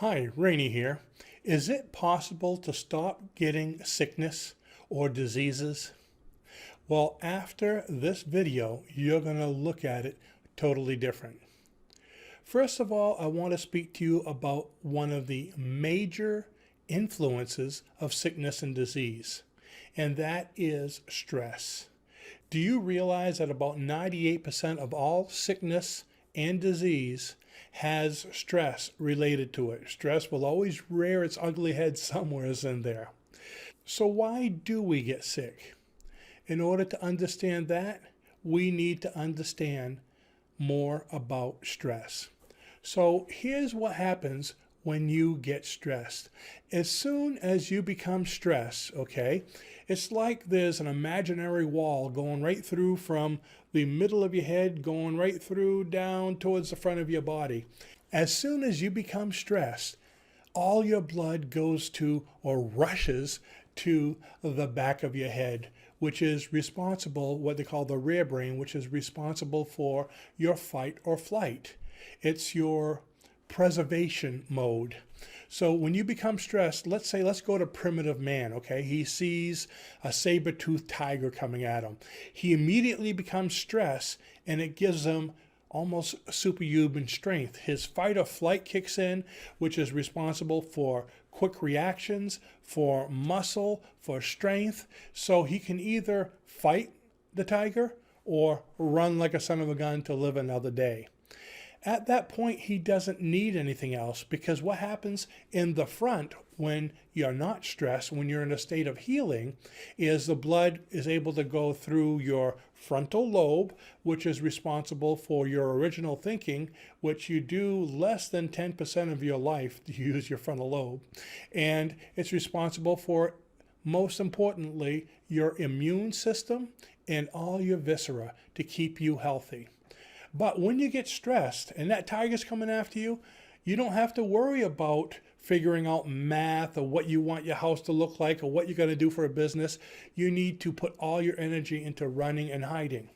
Hi, Rene here. Is it possible to stop getting sickness or diseases? Well, after this video, you're going to look at it totally different. First of all, I want to speak to you about one of the major influences of sickness and disease, and that is stress. Do you realize that about 98% of all sickness and disease has stress related to it? Stress will always rear its ugly head somewhere in there. So why do we get sick? In order to understand that, we need to understand more about stress. So here's what happens when you get stressed. As soon as you become stressed, okay, it's like there's an imaginary wall going right through from the middle of your head, going right through down towards the front of your body. As soon as you become stressed, all your blood goes to or rushes to the back of your head, which is responsible, what they call the rear brain, which is responsible for your fight or flight. It's your preservation mode. So when you become stressed, let's go to primitive man, okay? He sees a saber-toothed tiger coming at him. He immediately becomes stressed, and it gives him almost superhuman strength. His fight or flight kicks in, which is responsible for quick reactions, for muscle, for strength. So he can either fight the tiger or run like a son of a gun to live another day. At that point, he doesn't need anything else, because what happens in the front when you're not stressed, when you're in a state of healing, is the blood is able to go through your frontal lobe, which is responsible for your original thinking, which you do less than 10% of your life to use your frontal lobe. And it's responsible for, most importantly, your immune system and all your viscera to keep you healthy. But when you get stressed and that tiger's coming after you, you don't have to worry about figuring out math or what you want your house to look like or what you're going to do for a business. You need to put all your energy into running and hiding.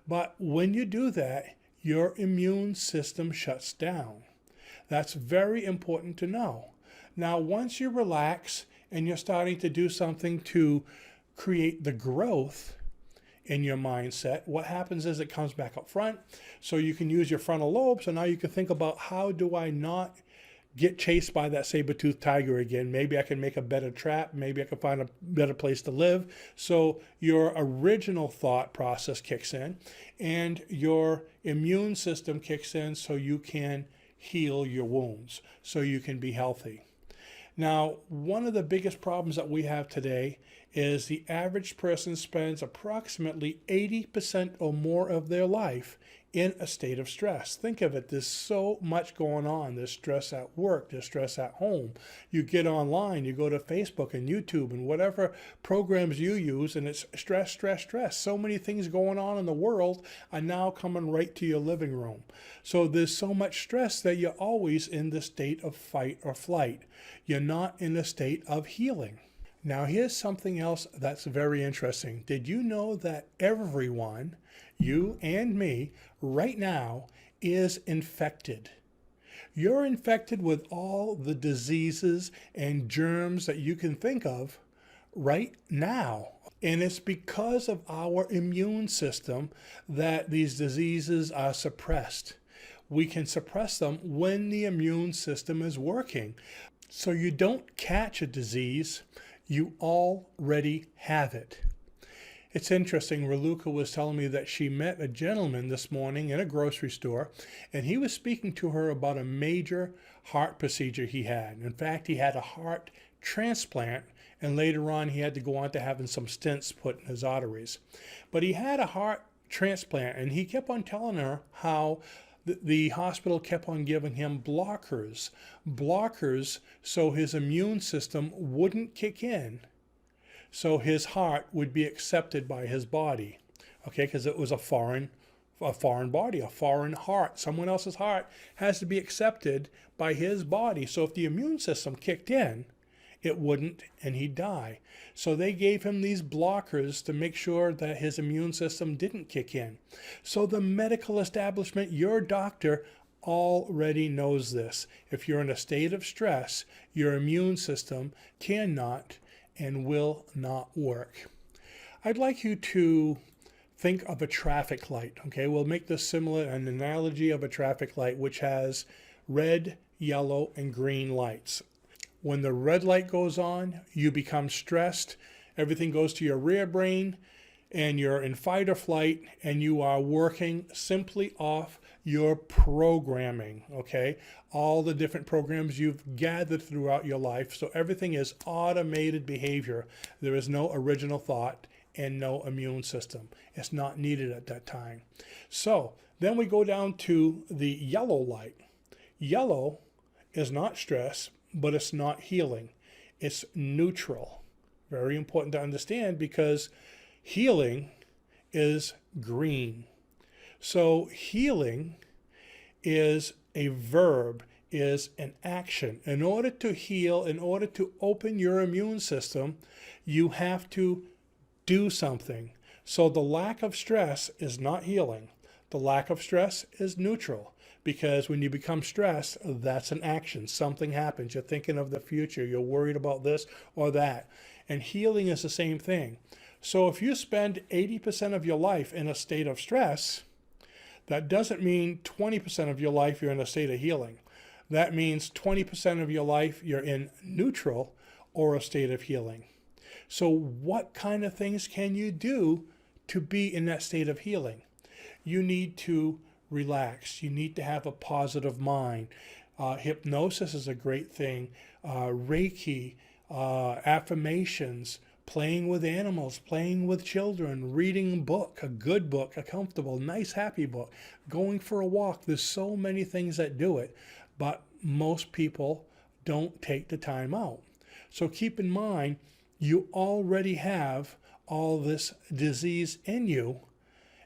But when you do that, your immune system shuts down. That's very important to know. Now, once you relax and you're starting to do something to create the growth in your mindset, what happens is it comes back up front. So you can use your frontal lobe. So now you can think about, how do I not get chased by that saber-toothed tiger again? Maybe I can make a better trap. Maybe I can find a better place to live. So your original thought process kicks in and your immune system kicks in, so you can heal your wounds, so you can be healthy. Now, one of the biggest problems that we have today is the average person spends approximately 80% or more of their life in a state of stress. Think of it, there's so much going on. There's stress at work, there's stress at home. You get online, you go to Facebook and YouTube and whatever programs you use, and it's stress, stress, stress. So many things going on in the world are now coming right to your living room. So there's so much stress that you're always in the state of fight or flight. You're not in a state of healing. Now, here's something else that's very interesting. Did you know that everyone, you and me, right now is infected? You're infected with all the diseases and germs that you can think of right now. And it's because of our immune system that these diseases are suppressed. We can suppress them when the immune system is working. So you don't catch a disease, you already have it. It's interesting, Raluca was telling me that she met a gentleman this morning in a grocery store, and he was speaking to her about a major heart procedure he had. In fact, he had a heart transplant, and later on he had to go on to having some stents put in his arteries. But he had a heart transplant, and he kept on telling her how the hospital kept on giving him blockers so his immune system wouldn't kick in, so his heart would be accepted by his body, okay, because it was a foreign body, a foreign heart. Someone else's heart has to be accepted by his body. So if the immune system kicked in, it wouldn't, and he'd die. So they gave him these blockers to make sure that his immune system didn't kick in. So the medical establishment, your doctor, already knows this. If you're in a state of stress, your immune system cannot and will not work. I'd like you to think of a traffic light, okay? We'll make this similar, an analogy of a traffic light, which has red, yellow, and green lights. When the red light goes on, you become stressed. Everything goes to your rear brain, and you're in fight or flight, and you are working simply off your programming, okay? All the different programs you've gathered throughout your life. So everything is automated behavior. There is no original thought and no immune system. It's not needed at that time. So then we go down to the yellow light. Yellow is not stress, but it's not healing. It's neutral. Very important to understand, because healing is green. So healing is a verb, is an action. In order to heal, in order to open your immune system, you have to do something. So the lack of stress is not healing. The lack of stress is neutral, because when you become stressed, that's an action. Something happens. You're thinking of the future. You're worried about this or that. And healing is the same thing. So if you spend 80% of your life in a state of stress, that doesn't mean 20% of your life you're in a state of healing. That means 20% of your life you're in neutral or a state of healing. So what kind of things can you do to be in that state of healing? You need to relax. You need to have a positive mind. Hypnosis is a great thing. Reiki, affirmations, playing with animals, playing with children, reading a book, a good book, a comfortable, nice, happy book, going for a walk. There's so many things that do it, but most people don't take the time out. So keep in mind, you already have all this disease in you.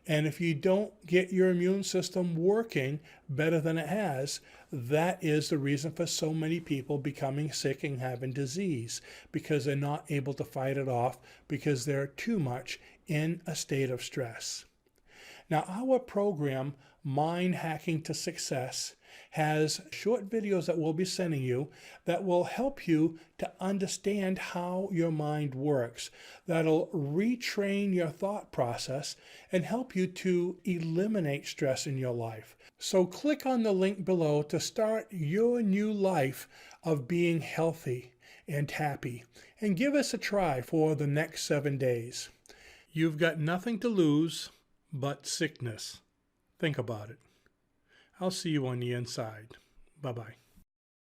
And if you don't get your immune system working better than it has, that is the reason for so many people becoming sick and having disease, because they're not able to fight it off, because they're too much in a state of stress. Now, our program, Mind Hacking to Success, has short videos that we'll be sending you that will help you to understand how your mind works. That'll retrain your thought process and help you to eliminate stress in your life. So click on the link below to start your new life of being healthy and happy, and give us a try for the next 7 days. You've got nothing to lose but sickness. Think about it. I'll see you on the inside. Bye-bye.